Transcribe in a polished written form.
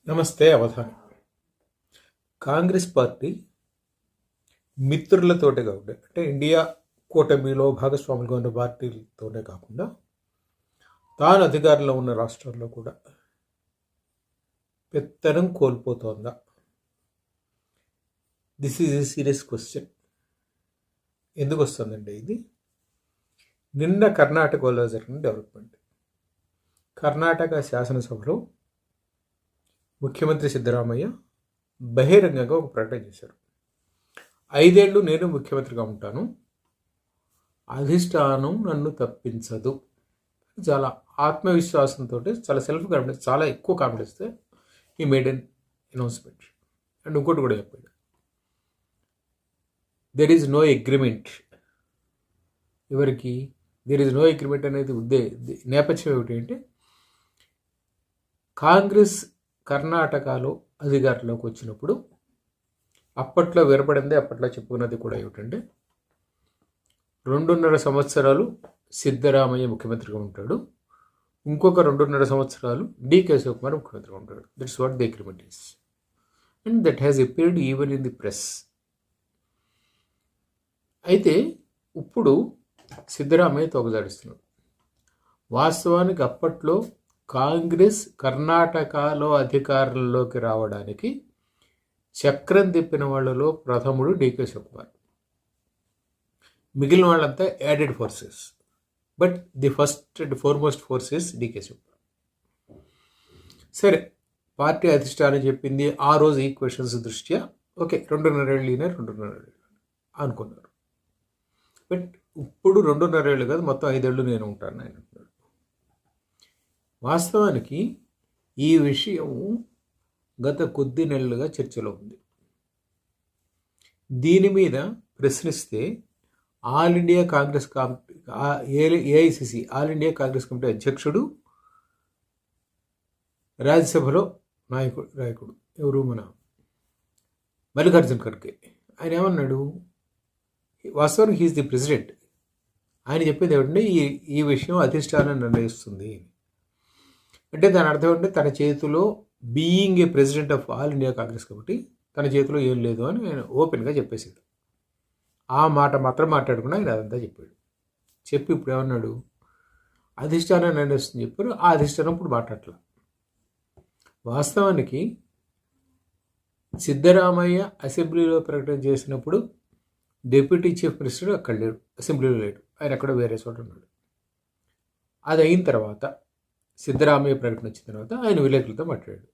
నమస్తే అవధాని. కాంగ్రెస్ పార్టీ మిత్రులతోటే కాకుండా అంటే ఇండియా కూటమిలో భాగస్వాములుగా ఉన్న పార్టీలతోనే కాకుండా తాను అధికారంలో ఉన్న రాష్ట్రాల్లో కూడా పెత్తనం కోల్పోతోందా? This is a serious question. ఎందుకు వస్తుందండి ఇది? నిన్న కర్ణాటకలో జరిగిన డెవలప్మెంట్. కర్ణాటక శాసనసభలో ముఖ్యమంత్రి సిద్ధరామయ్య బహిరంగంగా ఒక ప్రకటన చేశారు. 5 ఏళ్ళు నేను ముఖ్యమంత్రిగా ఉంటాను, అధిష్టానం నన్ను తప్పించదు. చాలా ఆత్మవిశ్వాసంతో, చాలా సెల్ఫ్ కాన్ఫిడెన్స్, చాలా ఎక్కువ కాన్ఫిడెన్స్తో ఈ మేడ్ అన్ అనౌన్స్మెంట్. అండ్ ఇంకోటి కూడా చెప్పాడు, దెర్ ఈజ్ నో అగ్రిమెంట్. ఎవరికి దెర్ ఈజ్ నో అగ్రిమెంట్ అనేది నేపథ్యం ఏమిటి అంటే, కాంగ్రెస్ కర్ణాటకలో అధికారంలోకి వచ్చినప్పుడు అప్పట్లో వినపడింది, అప్పట్లో చెప్పుకున్నది కూడా ఏమిటంటే 2.5 సంవత్సరాలు సిద్ధరామయ్య ముఖ్యమంత్రిగా ఉంటాడు, ఇంకొక 2.5 సంవత్సరాలు డికే శివకుమార్ ముఖ్యమంత్రిగా ఉంటాడు. That's what the agreement is, and that has appeared even in the press. అయితే ఇప్పుడు సిద్ధరామయ్య తోకజాడిస్తున్నాడు. వాస్తవానికి అప్పట్లో కాంగ్రెస్ కర్ణాటకలో అధికారంలోకి రావడానికి చక్రం తిప్పిన వాళ్ళలో ప్రథముడు డికే శివకుమార్. మిగిలిన వాళ్ళంతా added forces, but the first and foremost forces DK Shivakumar. సరే, పార్టీ అధిష్టానం చెప్పింది ఆ రోజు ఈక్వేషన్స్ దృష్ట్యా ఓకే 2.5 ఏళ్ళు ఈయన 2.5 ఏళ్ళు అనుకున్నారు. బట్ ఇప్పుడు 2.5 ఏళ్ళు కాదు, మొత్తం 5 ఏళ్ళు నేను ఉంటాను ఆయన అంటున్నాడు. వాస్తవానికి ఈ విషయం గత కొద్ది నెలలుగా చర్చలో ఉంది. దీని మీద ప్రశ్నిస్తే all India Congress AICC all India Congress committee అధ్యక్షుడు, రాజ్యసభలో నాయకుడు ఎవరు, మన మల్లికార్జున ఖర్గే, ఆయన ఏమన్నాడు? వాస్తవానికి హీఈస్ ది ప్రెసిడెంట్. ఆయన చెప్పేది ఏమిటంటే ఈ విషయం అధిష్టానం నిర్ణయిస్తుంది అంటే దాని అర్థం ఏంటంటే తన చేతిలో, being a president of all India Congress committee, తన చేతిలో ఏం లేదు అని ఆయన ఓపెన్గా చెప్పేసాడు. ఆ మాట మాత్రం మాట్లాడకుండా ఆయన అదంతా చెప్పాడు. చెప్పి ఇప్పుడు ఏమన్నాడు? అధిష్టానం నిర్ణయిస్తుంది చెప్పారు. ఆ అధిష్టానం ఇప్పుడు మాట్లాడలే. వాస్తవానికి సిద్ధరామయ్య అసెంబ్లీలో ప్రకటన చేసినప్పుడు డిప్యూటీ చీఫ్ మినిస్టర్ అక్కడ లేడు, అసెంబ్లీలో లేడు, ఆయన అక్కడ వేరే చోట ఉన్నాడు. అది అయిన తర్వాత సిద్ధరామయ్య ప్రకటన వచ్చిన తర్వాత ఆయన విలేకరులతో మాట్లాడాడు.